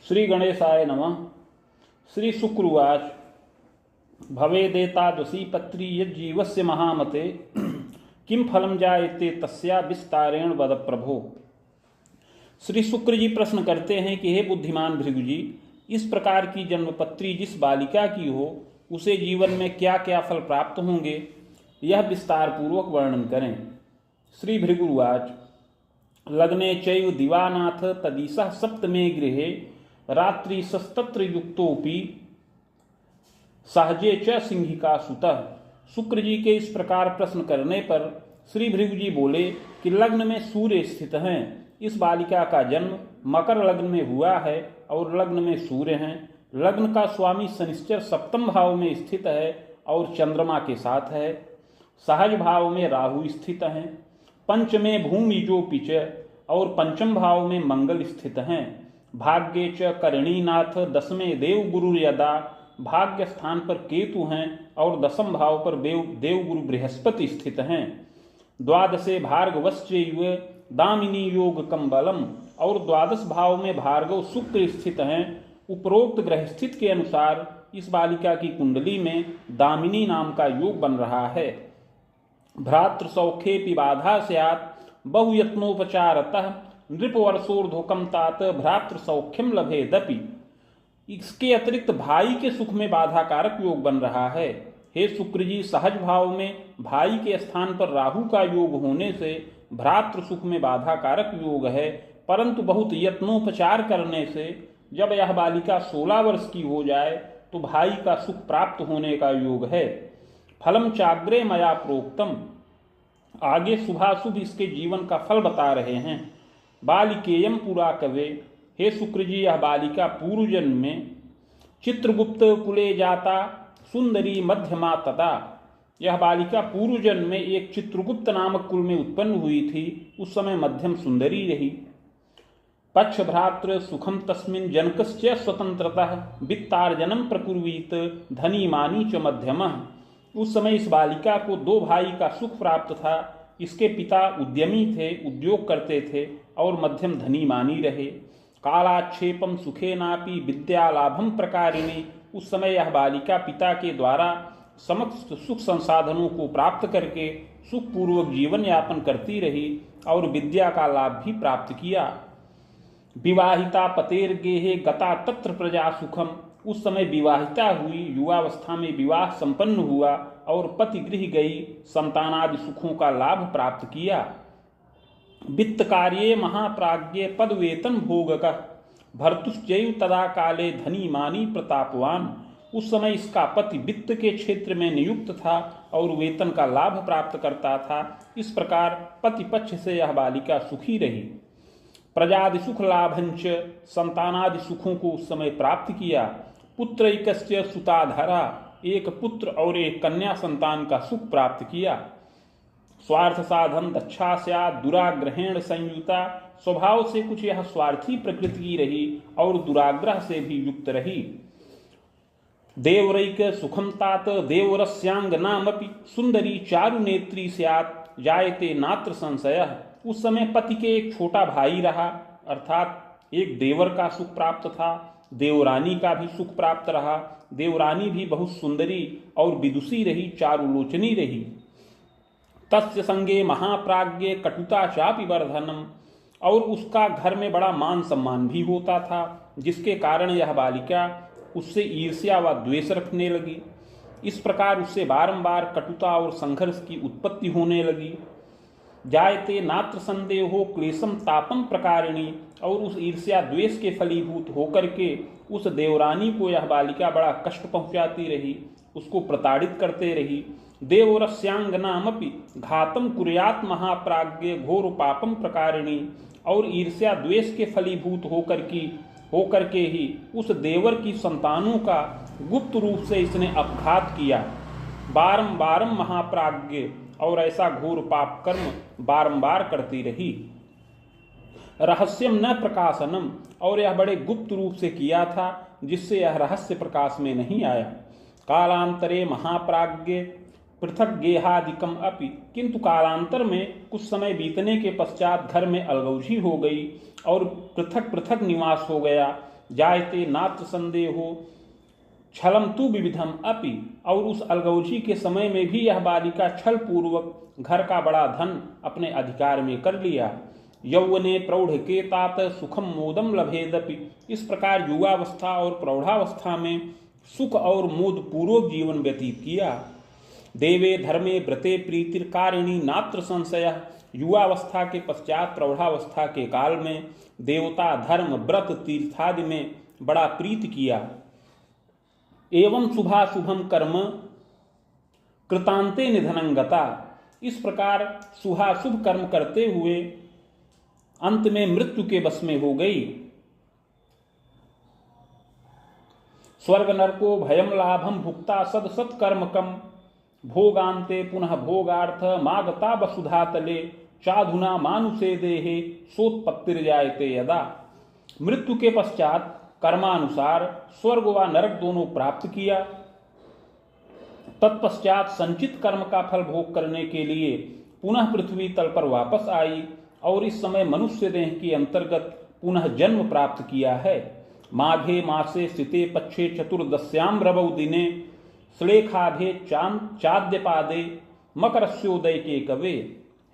श्री गणेशाय नमः। श्री शुक्रवाच भवेदेतादृशी पत्री यज्जीवस्य महामते किम फलम जायते तस्या विस्तारेण वद प्रभो। श्री शुक्र जी प्रश्न करते हैं कि हे बुद्धिमान भृगु जी, इस प्रकार की जन्मपत्री जिस बालिका की हो उसे जीवन में क्या क्या फल प्राप्त होंगे, यह विस्तार पूर्वक वर्णन करें। श्री भृगुवाच लग्ने चैव दिवानाथ तदीसः सप्तमे गृहे रात्रि सस्तत्र युक्तोपि सहजे च सिंहिका सुतः। शुक्र जी के इस प्रकार प्रश्न करने पर श्री भृगु जी बोले कि लग्न में सूर्य स्थित हैं। इस बालिका का जन्म मकर लग्न में हुआ है और लग्न में सूर्य हैं। लग्न का स्वामी शनिश्चर सप्तम भाव में स्थित है और चंद्रमा के साथ है। सहज भाव में राहु स्थित हैं। पंचमे भूमि जो पिच और पंचम भाव में मंगल स्थित हैं। भाग्ये च करणीनाथ दसवें देवगुरु यदा, भाग्य स्थान पर केतु हैं और दसम भाव पर देवगुरु बृहस्पति स्थित हैं। द्वादशे भार्गवश्चैव दामिनी योग कम्बलम, और द्वादश भाव में भार्गव शुक्र स्थित हैं। उपरोक्त ग्रह स्थित के अनुसार इस बालिका की कुंडली में दामिनी नाम का योग बन रहा है। भ्रातृ सौख्येपि बाधा स्यात् बहुयत्नोपचारतः नृपवर्षोर्ध्वकम तात भ्रातृ सौख्यम लभेदपि। इसके अतिरिक्त भाई के सुख में बाधा कारक योग बन रहा है। हे शुक्र जी, सहज भाव में भाई के स्थान पर राहु का योग होने से भ्रातृ सुख में बाधा कारक योग है, परंतु बहुत यत्नोपचार करने से जब यह बालिका 16 वर्ष की हो जाए तो भाई का सुख प्राप्त होने का योग है। फलम चाग्रे मया प्रोक्तम, आगे शुभाशुभ इसके जीवन का फल बता रहे हैं। बालिकेयम पुरा कवे, हे शुक्र जी, यह बालिका पूर्व जन्म में चित्रगुप्त कुले जाता सुंदरी मध्यमा तथा, यह बालिका पूर्व जन्म में एक चित्रगुप्त नामक कुल में उत्पन्न हुई थी। उस समय मध्यम सुंदरी रही। पक्ष भ्रातृ सुखम तस्मिन् जनकस्य स्वतंत्रतः वित्तार्जनम प्रकुर्वीत धनी मानी च मध्यमः। उस समय इस बालिका को 2 भाई का सुख प्राप्त था। इसके पिता उद्यमी थे, उद्योग करते थे और मध्यम धनी मानी रहे। कालाक्षेपम सुखेनापि विद्यालाभम प्रकारिणी, उस समय यह बालिका पिता के द्वारा समस्त सुख संसाधनों को प्राप्त करके सुखपूर्वक जीवन यापन करती रही और विद्या का लाभ भी प्राप्त किया। विवाहिता पतेर्गेहे गता तत्र प्रजा सुखम, उस समय विवाहिता हुई, युवावस्था में विवाह संपन्न हुआ और पति गृह गई, संतानादि सुखों का लाभ प्राप्त किया। वित्त कार्ये महाप्राज्ञे पद वेतन भोगक भर्तुश्चैव तदा काले धनी मानी प्रतापवान, उस समय इसका पति वित्त के क्षेत्र में नियुक्त था और वेतन का लाभ प्राप्त करता था। इस प्रकार पति पक्ष से यह बालिका सुखी रही। प्रजादि सुख लाभंच, संतानादि सुखों को उस समय प्राप्त किया। पुत्र एकस्य सुताधरा, एक पुत्र और एक कन्या संतान का सुख प्राप्त किया। स्वार्थ साधन दक्षा स्यात् दुराग्रहेण संयुता, स्वभाव से कुछ यह स्वार्थी प्रकृति की रही और दुराग्रह से भी युक्त रही। देवरैक सुखम तात देवरस्यांगनामपि सुंदरी चारु नेत्री स्यात् जायते नात्र संशयः, उस समय पति के एक छोटा भाई रहा, अर्थात एक देवर का सुख प्राप्त था। देवरानी का भी सुख प्राप्त रहा। देवरानी भी बहुत सुंदरी और विदुषी रही, चारुलोचनी रही। तस्य संगे महाप्राज्ञे कटुता चापि वर्धनम, और उसका घर में बड़ा मान सम्मान भी होता था, जिसके कारण यह बालिका उससे ईर्ष्या व द्वेष रखने लगी। इस प्रकार उससे बारंबार कटुता और संघर्ष की उत्पत्ति होने लगी। जायते नात्र संदेहो क्लेशम तापम प्रकारिणी, और उस ईर्ष्या द्वेष के फलीभूत होकर के उस देवरानी को यह बालिका बड़ा कष्ट पहुंचाती रही, उसको प्रताड़ित करते रही। देवरस्यांगनामपि घातम कुर्यात महाप्राज्ञे घोर पापम प्रकारिणी, और ईर्ष्या द्वेष के फलीभूत होकर के ही उस देवर की संतानों का गुप्त रूप से इसने अपघात किया। बारंबार महाप्राज्ञ, और ऐसा घोर पाप कर्म बारंबार करती रही। रहस्यम न प्रकाशनम, और यह बड़े गुप्त रूप से किया था, जिससे यह रहस्य प्रकाश में नहीं आया। कालांतरे महाप्राज्ञ पृथक गेहादिकम अपि, किंतु कालांतर में कुछ समय बीतने के पश्चात घर में अलगौजी हो गई और पृथक पृथक निवास हो गया। जायते नात्र संदेहो छलम तु विविधम अपि। और उस अलगौजी के समय में भी यह बालिका छल पूर्वक घर का बड़ा धन अपने अधिकार में कर लिया। यौवने प्रौढ़ के तात सुखम मोदम लभेदपि। इस प्रकार युवावस्था और प्रौढ़ावस्था में सुख और मोद पूर्वक जीवन व्यतीत किया। देवे धर्मे व्रते प्रीतिकारिणी नात्र संशय। युवावस्था के पश्चात प्रौढ़ावस्था के काल में देवता धर्म व्रत तीर्थादि में बड़ा प्रीत किया। एवं शुभाशुभम कर्म कृतांते निधनंगता। इस प्रकार शुभाशुभ कर्म करते हुए अंत में मृत्यु के वश में हो गई। स्वर्ग नरको भयम लाभम भुक्ता सद सत कर्मकम भोगांते पुनः भोगार्थ मागता वसुधा तले चाधुना मानुषे देहे सोत्पत्तिर्जायते यदा। मृत्यु के पश्चात कर्मानुसार स्वर्ग व नरक दोनों प्राप्त किया। तत्पश्चात संचित कर्म का फल भोग करने के लिए पुनः पृथ्वी तल पर वापस आई और इस समय मनुष्य देह के अंतर्गत पुनः जन्म प्राप्त किया है। माघे मासे स्थिते पक्षे चतुर्दश्याम रवौ दिने श्लेखाधे चाद्यपादे मकरस्योदय के कवे।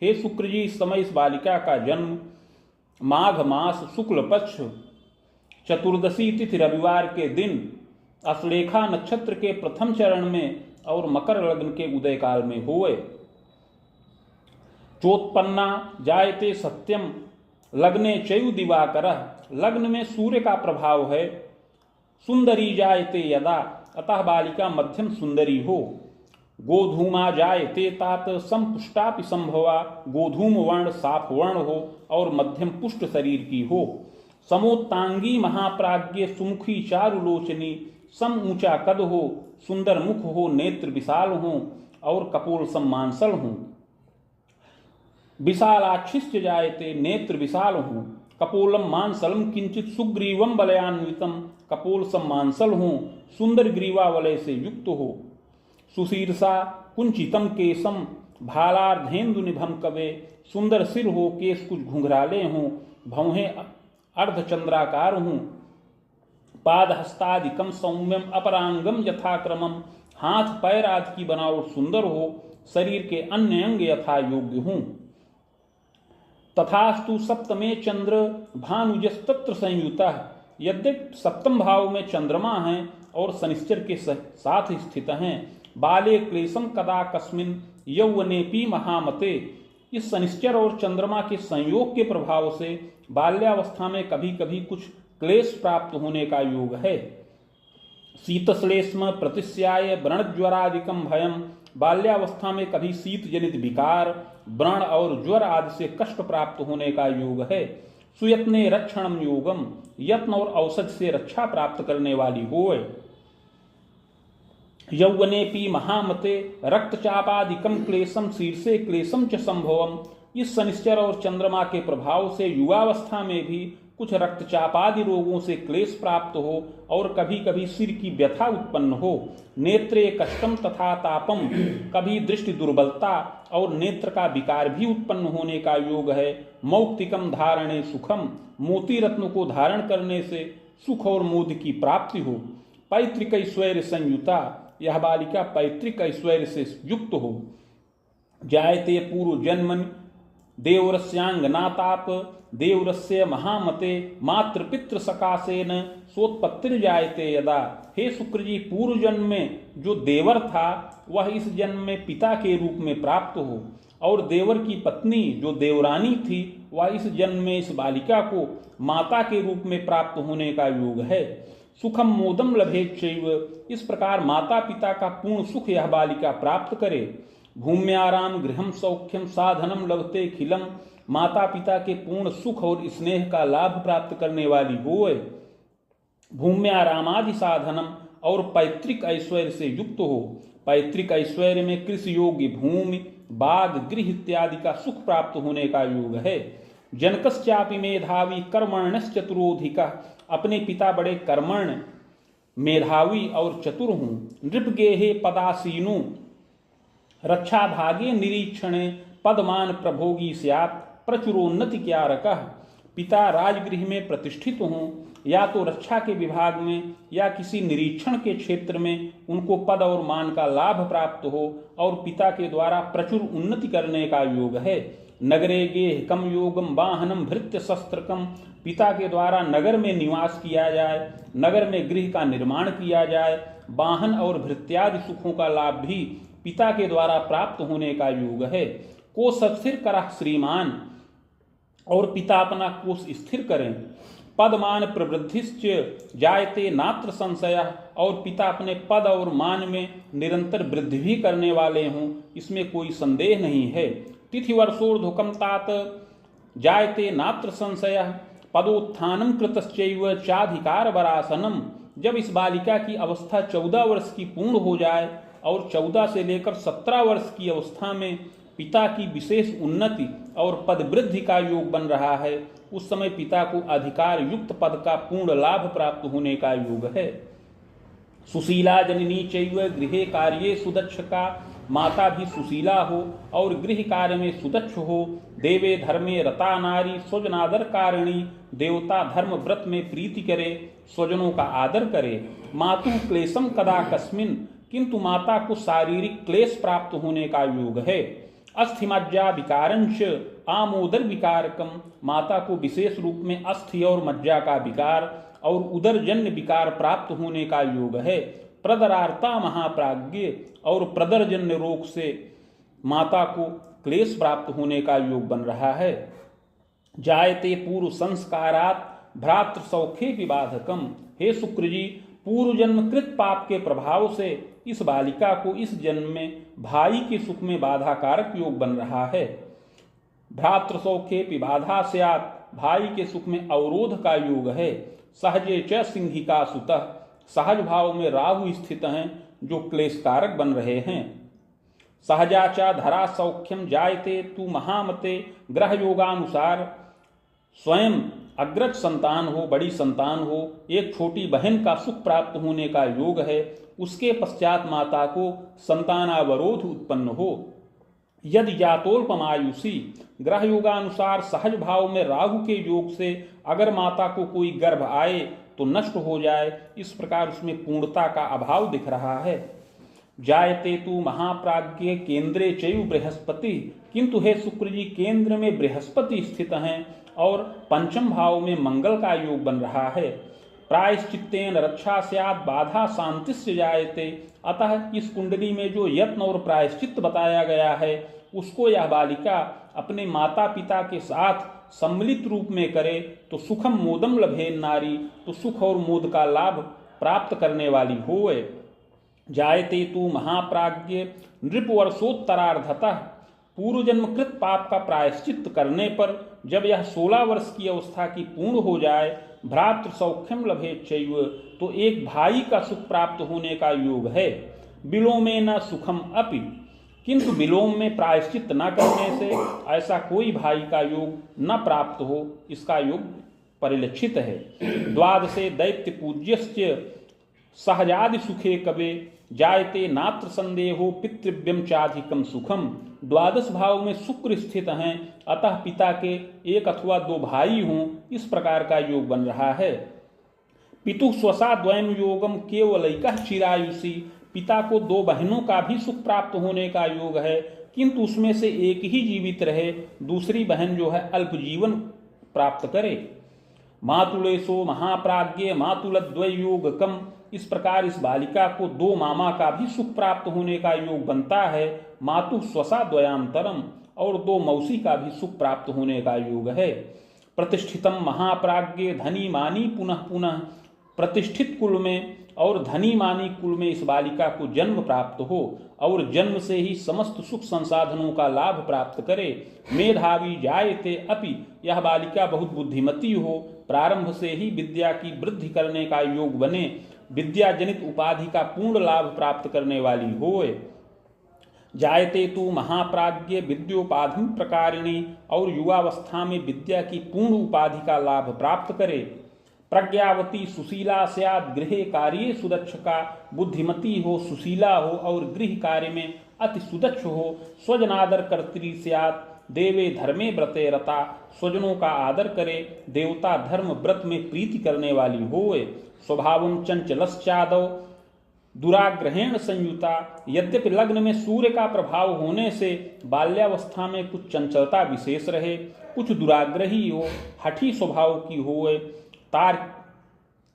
हे शुक्र जी, इस समय इस बालिका का जन्म माघ मास शुक्ल पक्ष चतुर्दशी तिथि रविवार के दिन अश्लेखा नक्षत्र के प्रथम चरण में और मकर लग्न के उदय काल में हुए। चोत्पन्ना जायते सत्यम लग्ने चयु दिवाकरः। लग्न में सूर्य का प्रभाव है। सुंदरी जायते यदा, अतः बालिका मध्यम सुंदरी हो। गोधूमा जायते तात संपुष्टापि संभवा। गोधूम वर्ण साफ वर्ण हो और मध्यम पुष्ट शरीर की हो। समोत्तांगी महाप्राज्ञ सुमुखी चारुलोचनी। सम ऊंचा कद हो, सुंदर मुख हो, नेत्र विशाल हो और कपोल सम्मांसल हो। विशालाक्षिश्च जायते, नेत्र विशाल हो। कपोलम मांसलम किंचित सुग्रीवम बलयान्वितम। कपोल सम्मांसल हो, सुंदर ग्रीवा वलय से युक्त हो। सुशीर्षा कुंचितम केशम भालार्धेन्दु निभम कवे। सुंदर सिर हो, केश कुछ घुंघराले हों, भौहें अर्धचंद्राकार हों। पाद हस्तादिकम सौम्यम अपरांगम यथाक्रमम। हाथ पैर आदि की बनावट सुंदर हो, शरीर के अन्य अंग यथा योग्य हों। तथास्तु सप्तमे चंद्र भानुजस्तत्र संयुतः। यद्यपि सप्तम भाव में चंद्रमा हैं और शनिश्चर के साथ स्थित हैं। बाले क्लेशम कदा कस्मिन यौवनेपि महामते। इस शनिश्चर और चंद्रमा के संयोग के प्रभाव से बाल्यावस्था में कभी कभी कुछ क्लेश प्राप्त होने का योग है। शीतश्लेष्म प्रतिस्याय व्रणज्वरादिकम भयम। बाल्यावस्था में कभी शीत जनित विकार, व्रण और ज्वर आदि से कष्ट प्राप्त होने का योग है। सुयत्ने रक्षणम योगम। यत्न और औषध से रक्षा प्राप्त करने वाली होए। यौवनेपि महामते रक्तचापादिकम क्लेशम शीर्षे क्लेशम च संभवम। इस शनिश्चर और चंद्रमा के प्रभाव से युवावस्था में भी कुछ रक्तचापादि रोगों से क्लेश प्राप्त हो और कभी कभी सिर की व्यथा उत्पन्न हो। नेत्रे कष्टम तथा तापम। कभी दृष्टि दुर्बलता और नेत्र का विकार भी उत्पन्न होने का योग है। मौक्तिकम धारणे सुखम। मोती रत्न को धारण करने से सुख और मोद की प्राप्ति हो। पैतृक ऐश्वर्य संयुता। यह बालिका पैतृक ऐश्वर्य से युक्त हो। जायते पूर्व जन्मन देवरस्यांगनाताप। देवरस्य महामते मातृ पितृ सकाशेन सोत्पत्तिर्जायते यदा। हे शुक्र जी, पूर्व जन्म में जो देवर था वह इस जन्म में पिता के रूप में प्राप्त हो और देवर की पत्नी जो देवरानी थी वह इस जन्म में इस बालिका को माता के रूप में प्राप्त होने का योग है। सुखम मोदम लभेच्छैव। इस प्रकार माता पिता का पूर्ण सुख यह बालिका प्राप्त करे। भूम्याराम गृहम सौख्यम साधनम लभते खिलम। माता पिता के पूर्ण सुख और स्नेह का लाभ प्राप्त करने वाली होए। भूम्यारामादि साधनम और पैतृक ऐश्वर्य से युक्त हो। पैतृक ऐश्वर्य में कृषि योग्य भूमि, बाग, गृह इत्यादि का सुख प्राप्त होने का योग है। जनकश्चापि मेधावी कर्मण्यश्चतुरोधिका। अपने पिता बड़े कर्मण्य, मेधावी और चतुर हों। नृपगेहे पदासीनु रक्षाभागे निरीक्षणे पदमान प्रभोगी स्यात् प्रचुरोन्नति क्यारकः। पिता राजगृह में प्रतिष्ठित हों या तो रक्षा के विभाग में या किसी निरीक्षण के क्षेत्र में उनको पद और मान का लाभ प्राप्त हो और पिता के द्वारा प्रचुर उन्नति करने का योग है। नगरे गेह कम योगम वाहनम भृत्य शस्त्रकम, पिता के द्वारा नगर में निवास किया जाए, नगर में गृह का निर्माण किया जाए, वाहन और भृत्यादि सुखों का लाभ भी पिता के द्वारा प्राप्त होने का योग है। कोश स्थिर करह श्रीमान, और पिता अपना कोष स्थिर करें। पदमान प्रवृद्धिश्च जायते नात्र संशय, और पिता अपने पद और मान में निरंतर वृद्धि भी करने वाले हों, इसमें कोई संदेह नहीं है। तिथि वर्षोर्ध्वकम तात जायते नात्र संशय, पदोत्थानम कृतश्चैव चाधिकार वरासनम, जब इस बालिका की अवस्था 14 वर्ष की पूर्ण हो जाए और 14 से लेकर 17 वर्ष की अवस्था में पिता की विशेष उन्नति और पद वृद्धि का योग बन रहा है, उस समय पिता को अधिकार युक्त पद का पूर्ण लाभ प्राप्त होने का योग है। सुशीला जननी चैव गृहे कार्ये सुदक्षका, माता भी सुशीला हो और गृह कार्य में सुदक्ष हो। देवे धर्मे रता नारी स्वजनादर कारिणी, देवता धर्म व्रत में प्रीति करे, स्वजनों का आदर करे। मातु क्लेशम कदा कस्मिन, किंतु माता को शारीरिक क्लेश प्राप्त होने का योग है। अस्थिमज्जा विकारंश आमोदर विकारकम, माता को विशेष रूप में अस्थि और मज्जा का विकार और उदरजन्य विकार प्राप्त होने का योग है। प्रदरार्ता महाप्राज्ञ, और प्रदरजन्य रोग से माता को क्लेश प्राप्त होने का योग बन रहा है। जायते पूर्व संस्कारात भ्रातृ सौखे विबाधकम, हे शुक्र जी, पूर्व जन्म कृत पाप के प्रभाव से इस बालिका को इस जन्म में भाई के सुख में बाधा कारक योग बन रहा है। भ्रातृ सौखे विबाधा स्यात्, भाई के सुख में अवरोध का योग है। सहजे च सिंहिका सुतः, सहज भाव में राहु स्थित हैं जो क्लेश कारक बन रहे हैं। सहजाचा धरा सौख्यम जायते तू महामते, ग्रह योगानुसार स्वयं अग्रज संतान हो, बड़ी संतान हो, एक छोटी बहन का सुख प्राप्त होने का योग है। उसके पश्चात माता को संतानावरोध उत्पन्न हो। यदि जातोल्पमायुषी, ग्रह योगानुसार सहज भाव में राहु के योग से अगर माता को कोई गर्भ आए तो नष्ट हो जाए, इस प्रकार उसमें पूर्णता का अभाव दिख रहा है। जायते तू महाप्राज्ञ केंद्रे चयु बृहस्पति, किंतु हे शुक्र जी, केंद्र में बृहस्पति स्थित हैं और पंचम भाव में मंगल का योग बन रहा है। प्रायश्चित्तेन रक्षा स्यात् बाधा शांतिस्य जायते, अतः इस कुंडली में जो यत्न और प्रायश्चित्त बताया गया है उसको यह बालिका अपने माता पिता के साथ सम्मिलित रूप में करे तो सुखम मोदम लभेन नारी, तो सुख और मोद का लाभ प्राप्त करने वाली होए। जायते तू महाप्राज्ञ नृपवर्षोत्तरार्धतः, पूर्व जन्मकृत पाप का प्रायश्चित्त करने पर जब यह 16 वर्ष की अवस्था की पूर्ण हो जाए, भ्रातृ सौख्यम लभेच्चैव, तो एक भाई का सुख प्राप्त होने का योग है। विलोमे न सुखम अपि, किंतु विलोम में प्रायश्चित्त न करने से ऐसा कोई भाई का योग न प्राप्त हो, इसका योग परिलक्षित है। द्वादशे दैत्य पूज्यस्य सहजादि सुखे कवे, जायते नात्र संदेहो पितृव्यम चाधिकम सुखम, द्वादश भाव में शुक्र स्थित हैं, अतः पिता के एक अथवा 2 भाई हों, इस प्रकार का योग बन रहा है। पितु स्वसा द्वयम योगम केवलैकः चिरायुषी, पिता को 2 बहनों का भी सुख प्राप्त होने का योग है, किंतु उसमें से एक ही जीवित रहे, दूसरी बहन जो है अल्प जीवन प्राप्त करे। मातुलेशो महाप्राज्ञ मातुलद्वयोगकम, इस प्रकार इस बालिका को 2 मामा का भी सुख प्राप्त होने का योग बनता है। मातु स्वसा द्वयांतरम, और 2 मौसी का भी सुख प्राप्त होने का योग है। प्रतिष्ठितम महाप्राज्ञ धनी मानी पुनः पुनः, प्रतिष्ठित कुल में और धनी मानी कुल में इस बालिका को जन्म प्राप्त हो और जन्म से ही समस्त सुख संसाधनों का लाभ प्राप्त करे। मेधावी जायते अपि, यह बालिका बहुत बुद्धिमती हो, प्रारंभ से ही विद्या की वृद्धि करने का योग बने, विद्या जनित उपाधि का पूर्ण लाभ प्राप्त करने वाली होए। जायते तू महाप्राज्ञ विद्योपाधि प्रकारिणी, और युवावस्था में विद्या की पूर्ण उपाधि का लाभ प्राप्त करे। प्रज्ञावती सुशीला स्यात् गृहे कार्ये सुदक्षका, बुद्धिमती हो, सुशीला हो और गृह कार्य में अति सुदक्ष हो। स्वजनादर कर्त्री स्यात्, देवे धर्मे व्रते रता, स्वजनों का आदर करे, देवता धर्म व्रत में प्रीति करने वाली होए। स्वभावं चंचलश्चादौ दुराग्रहेण संयुता, यद्यपि लग्न में सूर्य का प्रभाव होने से बाल्यावस्था में कुछ चंचलता विशेष रहे, कुछ दुराग्रही हो, हठी स्वभाव की होए,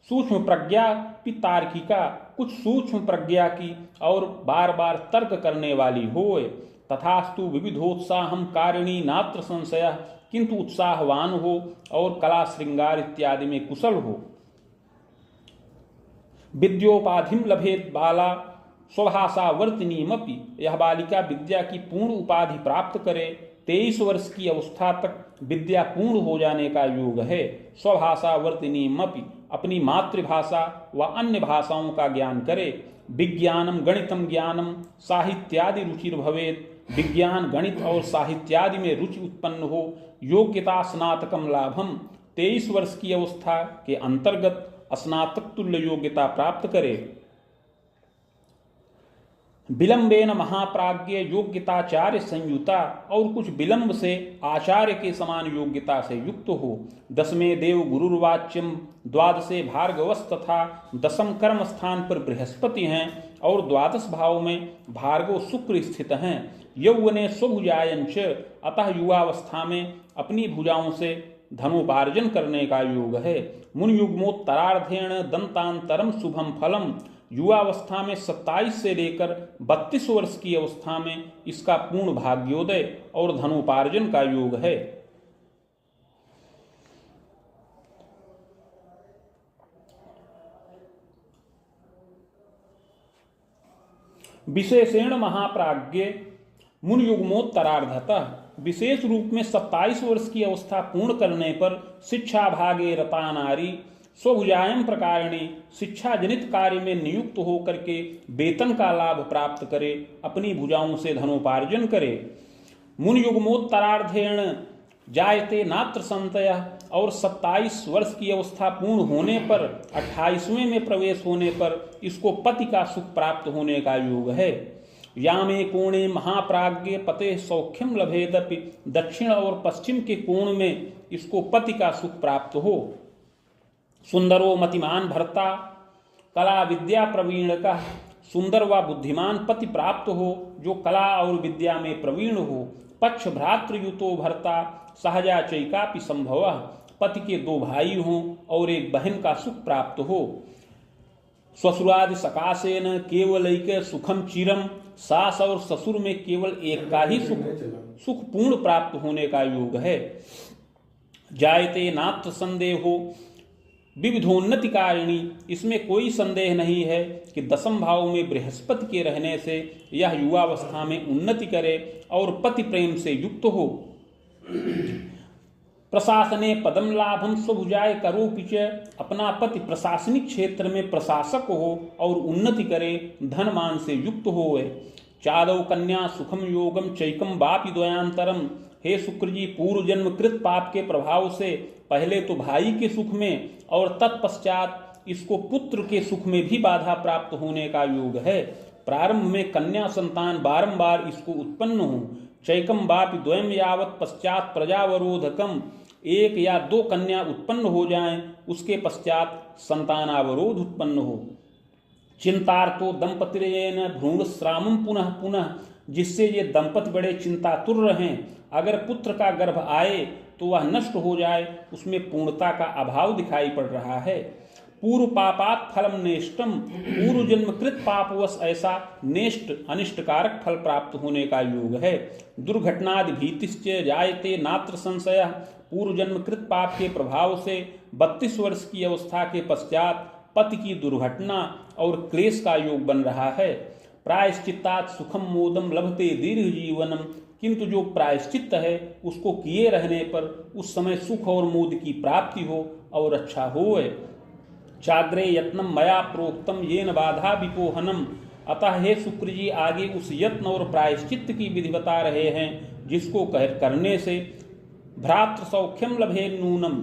सूक्ष्म प्रज्ञा की तार्किका, कुछ सूक्ष्म प्रज्ञा की और बार बार तर्क करने वाली होए। तथास्तु विविधोत्साहम कारिणी नात्र संशय, किंतु उत्साहवान हो और कला श्रृंगार इत्यादि में कुशल हो। विद्योपाधिम लभेत बाला स्वभाषा वर्तिनीमपि, यह बालिका विद्या की पूर्ण उपाधि प्राप्त करे, 23 वर्ष की अवस्था तक विद्या पूर्ण हो जाने का योग है। स्वभाषा वर्तिनीमपि, अपनी मातृभाषा व अन्य भाषाओं का ज्ञान करे। विज्ञानम गणितम ज्ञानम साहित्यादि रुचिर भवेत, विज्ञान गणित और साहित्यादि में रुचि उत्पन्न हो। योग्यता स्नातकम लाभम, 23 वर्ष की अवस्था के अंतर्गत स्नातक तुल्य योग्यता प्राप्त करे। विलंबेन महाप्राज्ञ योग्यताचार्य संयुता, और कुछ विलंब से आचार्य के समान योग्यता से युक्त हो। 10वें देव गुरुर्वाच्यम, 12वें भार्गवस तथा 10म कर्म स्थान पर बृहस्पति हैं और 12 भाव में भार्गव शुक्र स्थित हैं। यौवने स्वभुजायंच, अतः युवावस्था में अपनी भुजाओं से धनोपार्जन करने का योग है। मुन युग्मोत्तरार्धेण दंतांतरम शुभम फलम, युवावस्था में 27 से लेकर 32 वर्ष की अवस्था में इसका पूर्ण भाग्योदय और धनोपार्जन का योग है। विशेषेण महाप्राज्ञ मुन युग्मोत्तरार्धतः, विशेष रूप में 27 वर्ष की अवस्था पूर्ण करने पर शिक्षा भागे रता नारी स्वभुजायम प्रकारिणी, शिक्षा जनित कार्य में नियुक्त होकर के वेतन का लाभ प्राप्त करे, अपनी भुजाओं से धनोपार्जन करे। मुन युग्मोत्तरार्धेण जायते नात्र संतय, और 27 वर्ष की अवस्था पूर्ण होने पर 28वें में प्रवेश होने पर इसको पति का सुख प्राप्त होने का योग है। यामे कोणे महाप्राज्ञ पते सौख्यम लभेदपि, दक्षिण और पश्चिम के कोण में इसको पति का सुख प्राप्त हो। सुंदरो मतिमान भर्ता कला विद्या प्रवीण का, सुंदर व बुद्धिमान पति प्राप्त हो जो कला और विद्या में प्रवीण हो। पक्ष भ्रातृयुतो भर्ता सहजा चैकापि संभव, पति के 2 भाई हों और एक बहन का सुख प्राप्त हो। ससुरादि सकाशेन केवलैक सुखम चिरम, सास और ससुर में केवल एक का ही सुख पूर्ण प्राप्त होने का योग है। जायते नात्र संदेहो विविधोन्नतिकारिणी, इसमें कोई संदेह नहीं है कि 10म भाव में बृहस्पति के रहने से यह युवावस्था में उन्नति करे और पति प्रेम से युक्त हो। प्रशासने पदम लाभम स्वभुजाय करोपि च, अपना पति प्रशासनिक क्षेत्र में प्रशासक हो और उन्नति करे, धन मान से युक्त होए। चादौ कन्या सुखम योगम चैकम बापि द्वयांतरम, हे शुक्र जी, पूर्व जन्म कृत पाप के प्रभाव से पहले तो भाई के सुख में और तत्पश्चात इसको पुत्र के सुख में भी बाधा प्राप्त होने का योग है। प्रारंभ में कन्या संतान बारंबार इसको उत्पन्न हो। चैकम बापि द्वयम यावत, पश्चात प्रजावरोधकम, 1 या 2 कन्या उत्पन्न हो जाएं, उसके पश्चात संतानावरोध उत्पन्न हो। चिंतार्तो दंपतिरेन भ्रूणश्रामम पुनः पुनः, जिससे ये दंपति बड़े चिंतातुर रहें। अगर पुत्र का गर्भ आए तो वह नष्ट हो जाए, उसमें पूर्णता का अभाव दिखाई पड़ रहा है। पूर्व पापात फलम नेष्टम, पूर्व जन्म कृत पापवश ऐसा नेष्ट अनिष्टकारक फल प्राप्त होने का योग है। दुर्घटनादि भीतिश्च जायते नात्र संशय, पूर्व जन्म कृत पाप के प्रभाव से 32 वर्ष की अवस्था के पश्चात पति की दुर्घटना और क्लेश का योग बन रहा है। प्रायश्चित्तात सुखम मोदम लभते दीर्घ जीवनम, किंतु जो प्रायश्चित्त है उसको किए रहने पर उस समय सुख और मोद की प्राप्ति हो और अच्छा होए। चाग्रे यत्नम मया प्रोक्तम येन बाधा विपोहनम, अतः हे शुक्र जी, आगे उस यत्न और प्रायश्चित्त की विधि बता रहे हैं जिसको करने से भ्रातृ सौख्यम लभे नूनम,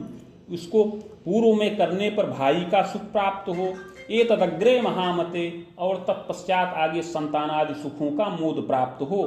इसको पूर्व में करने पर भाई का सुख प्राप्त हो। ये तदग्रे महामते, और तत्पश्चात आगे संतानादि सुखों का मोद प्राप्त हो।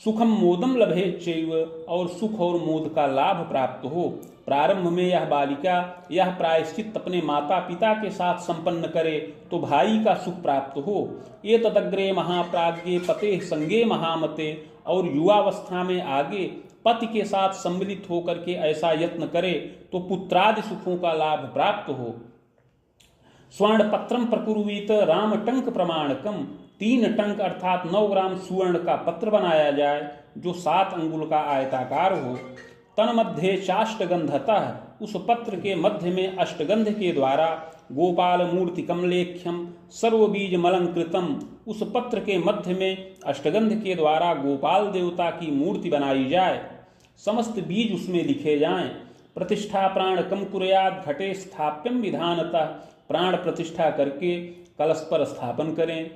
सुखम मोदम लभे चैव, और सुख और मोद का लाभ प्राप्त हो। प्रारंभ में यह बालिका यह प्रायश्चित अपने माता पिता के साथ संपन्न करे तो भाई का सुख प्राप्त हो। ये तदग्रे महाप्राज्ञे पते संगे महामते, और युवावस्था में आगे पति के साथ सम्मिलित होकर के ऐसा यत्न करे तो पुत्रादि सुखों का लाभ प्राप्त हो। स्वर्ण पत्रम प्रकुर्वीत राम टंक प्रमाणकम, 3 टंक अर्थात 9 ग्राम सुवर्ण का पत्र बनाया जाए जो 7 अंगुल का आयताकार हो। तन्मध्ये चाष्टगंधतः, उस पत्र के मध्य में अष्टगंध के द्वारा गोपाल मूर्ति कमलेख्यम सर्वबीज मलंकृतम, उस पत्र के मध्य में अष्टगंध के द्वारा गोपाल देवता की मूर्ति बनाई जाए, समस्त बीज उसमें लिखे जाएं। प्रतिष्ठा प्राण कम कुर्याद घटे स्थाप्यम विधानतः, प्राण प्रतिष्ठा करके कलश पर स्थापन करें।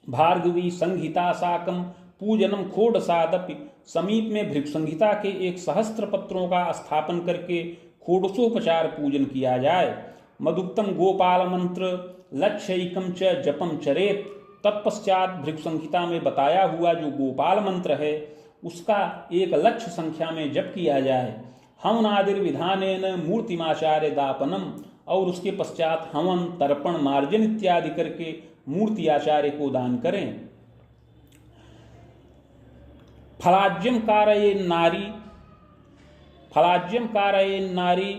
भार्गवी संहिता साकम पूजनम खोडसादपि, समीप में भृगु संहिता के 1 सहस्त्र पत्रों का स्थापन करके खोडसोपचार पूजन किया जाए। मदुक्तम गोपाल मंत्र लक्ष्यकम च जपम चरेत, तत्पश्चात भृगु संहिता में बताया हुआ जो गोपाल मंत्र है उसका 1 लक्ष्य संख्या में जप किया जाए। हवनादिर विधानेन मूर्तिमाचार्य दापनम, और उसके पश्चात हवन तर्पण मार्जन इत्यादि करके मूर्ति आचार्य को दान करें। फलाज्यम कारयेन नारी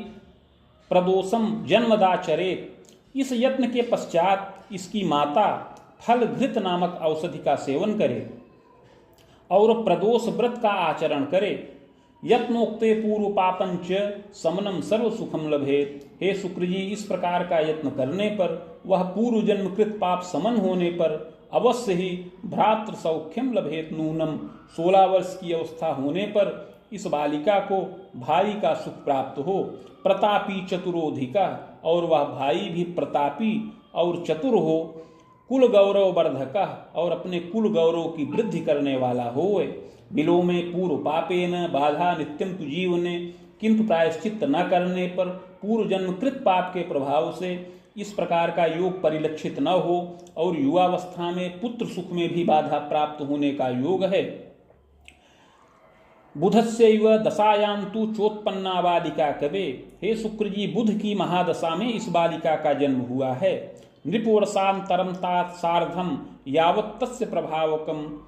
प्रदोषम जन्मदाचरेत, इस यत्न के पश्चात इसकी माता फल घृत नामक औषधि का सेवन करे और प्रदोष व्रत का आचरण करे। यत्नोक्ते पूर्व पापंच समनम सर्व सुखम लभेत, हे शुक्र जी, इस प्रकार का यत्न करने पर वह पूर्व जन्म कृत पाप समन होने पर अवश्य ही भ्रातृ सौख्यम लभेत नूनम, 16 वर्ष की अवस्था होने पर इस बालिका को भाई का सुख प्राप्त हो। प्रतापी चतुरोधिका, और वह भाई भी प्रतापी और चतुर हो। कुल गौरव वर्धका, और अपने कुल गौरव की वृद्धि करने वाला होए। बिलो में पूर्व पापेन बाधा नित्यम तु जीवने, किंतु प्रायश्चित न करने पर पूर्व जन्मकृत पाप के प्रभाव से इस प्रकार का योग परिलक्षित न हो, और युवावस्था में पुत्र सुख में भी बाधा प्राप्त होने का योग है। बुधस्यैव दशायां तु चोत्पन्ना बालिका कवे, हे शुक्र जी, बुध की महादशा में इस बालिका का जन्म हुआ है। नृपवर्षांतरम तात सार्धम यावत् तस्य प्रभावकम,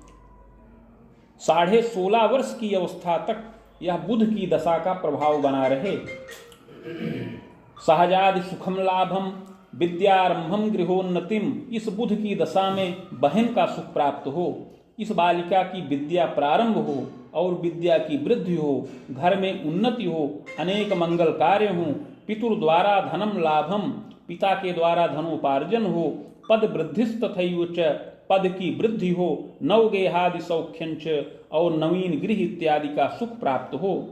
16.5 वर्ष की अवस्था तक यह बुध की दशा का प्रभाव बना रहे। सहजादि सुखम लाभम विद्यारंभम गृहोन्नतिम, इस बुध की दशा में बहन का सुख प्राप्त हो, इस बालिका की विद्या प्रारंभ हो और विद्या की वृद्धि हो, घर में उन्नति हो, अनेक मंगल कार्य हों, पितुर द्वारा धनम लाभम, पिता के द्वारा धनोपार्जन हो, पद वृद्धिस्तथैव च, पद की वृद्धि हो, नवगेहादि सौख्यंच, और नवीन गृह इत्यादि का सुख प्राप्त हो।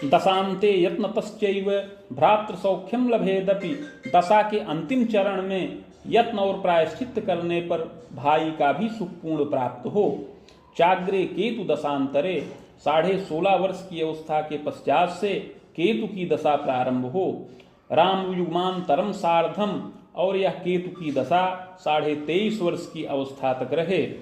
दशांते यत्नतश्चैव भ्रातृ सौख्यम लभेदपि, दशा के अंतिम चरण में यत्न और प्रायश्चित करने पर भाई का भी सुख पूर्ण प्राप्त हो। चाग्रे केतु दशांतरे, 16.5 वर्ष की अवस्था के पश्चात से केतु की दशा प्रारंभ हो। राम युग्मांतरम सार्धम, और यह केतु की दशा 23.5 वर्ष की अवस्था तक रहे।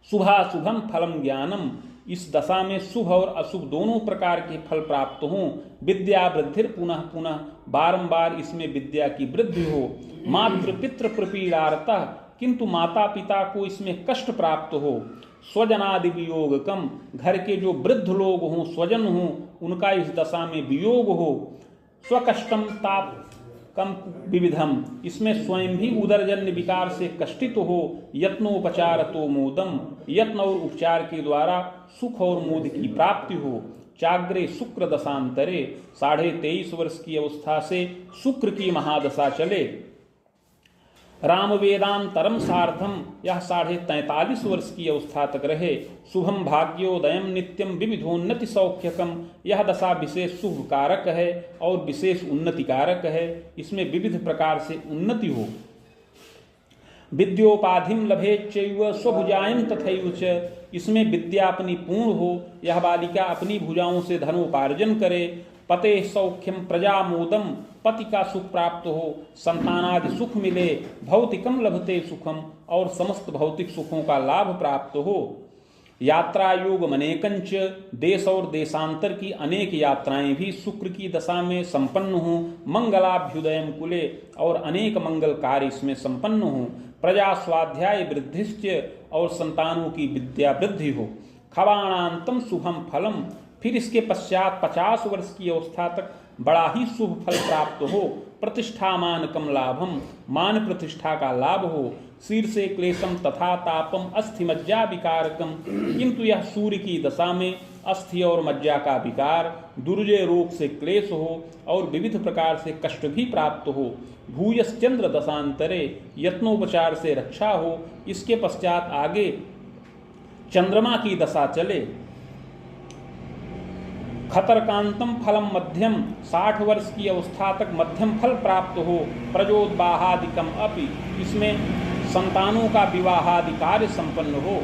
शुभाशुभम फलम ज्ञानम, इस दशा में शुभ और अशुभ दोनों प्रकार के फल प्राप्त हों। विद्या वृद्धि पुनः पुनः, बारंबार इसमें विद्या की वृद्धि हो। मातृ पितृ प्रपीड़ार्ता, किंतु माता पिता को इसमें कष्ट प्राप्त हो। स्वजनादि वियोग कम, घर के जो वृद्ध लोग हों, स्वजन हों, उनका इस दशा में वियोग हो। स्वकष्टम ताप कम विविधम, इसमें स्वयं भी उदरजन्य विकार से कष्टित हो। यत्नोपचार तो मोदम, यत्न और उपचार के द्वारा सुख और मोद की प्राप्ति हो। चाग्रे शुक्र दशांतरे, 23.5 वर्ष की अवस्था से शुक्र की महादशा चले। राम वेदांतरम सार्धम, यह 43.5 वर्ष की अवस्था तक रहे। शुभम भाग्योदयम नित्यम विविधोन्नति सौख्यकम, यह दशा विशेष शुभ कारक है और विशेष उन्नति कारक है, इसमें विविध प्रकार से उन्नति हो। विद्योपाधिम लभेच्चैव स्वभुजायं तथैव च, इसमें विद्या अपनी पूर्ण हो, यह बालिका अपनी भुजाओं से धनोपार्जन करे। पते सौख्यम प्रजामोदम, पति का सुख प्राप्त हो, संतानादि सुख मिले। भौतिकम लभते सुखम, और समस्त भौतिक सुखों का लाभ प्राप्त हो। यात्रा योग मनेकंच, देश और देशांतर की अनेक यात्राएं भी शुक्र की दशा में संपन्न हो। मंगलाभ्युदयम कुले, और अनेक मंगल कार्य इसमें संपन्न हो। प्रजा स्वाध्याय वृद्धिश्च, और संतानों की विद्या वृद्धि हो। खवाणांतम शुभम फलम, फिर इसके पश्चात 50 वर्ष की अवस्था तक बड़ा ही शुभ फल प्राप्त हो। प्रतिष्ठा मानकम लाभम, मान प्रतिष्ठा का लाभ हो। शीर्षे क्लेशम तथा तापम अस्थि मज्जा विकारकम, किंतु यह सूर्य की दशा में अस्थि और मज्जा का विकार, दुर्जय रोग से क्लेश हो और विविध प्रकार से कष्ट भी प्राप्त हो। भूयश्चंद्र दशांतरे, यत्नोपचार से रक्षा हो। इसके पश्चात आगे चंद्रमा की दशा चले। खतरकांतम फलम मध्यम, 60 वर्ष की अवस्था तक मध्यम फल प्राप्त हो। प्रजोद्बाहादिकम अपि, इसमें संतानों का विवाहादि कार्य संपन्न हो।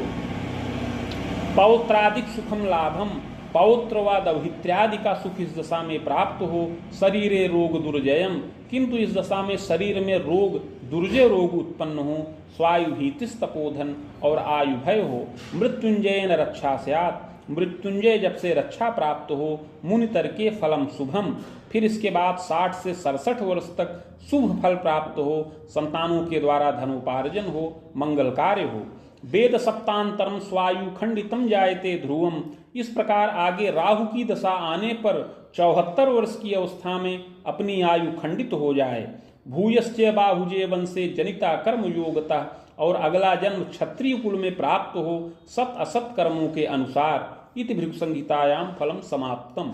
पौत्रादिक सुखम लाभम, पौत्र व दौहित्र्यादि का सुख इस दशा में प्राप्त हो। शरीरे रोग दुर्जयम, किंतु इस दशा में शरीर में रोग दुर्जय रोग उत्पन्न हो। स्वायु भीतिस तपोधन, और आयु भय हो। मृत्युंजय न रक्षा स्यात्, मृत्युंजय जब से रक्षा प्राप्त हो। मुनि तर्के फलम शुभम, फिर इसके बाद 60 से 67 वर्ष तक शुभ फल प्राप्त हो। संतानों के द्वारा धनोपार्जन हो, मंगल कार्य हो। वेद सप्तांतरम स्वायु खंडितम जायते ध्रुवम, इस प्रकार आगे राहु की दशा आने पर 74 वर्ष की अवस्था में अपनी आयु खंडित हो जाए। भूयश्च बाहुजे वंशे जनिता कर्म योगता, और अगला जन्म क्षत्रिय कुल में प्राप्त हो सत असत कर्मों के अनुसार। इति भृगु संहितायाम फलम समाप्तम।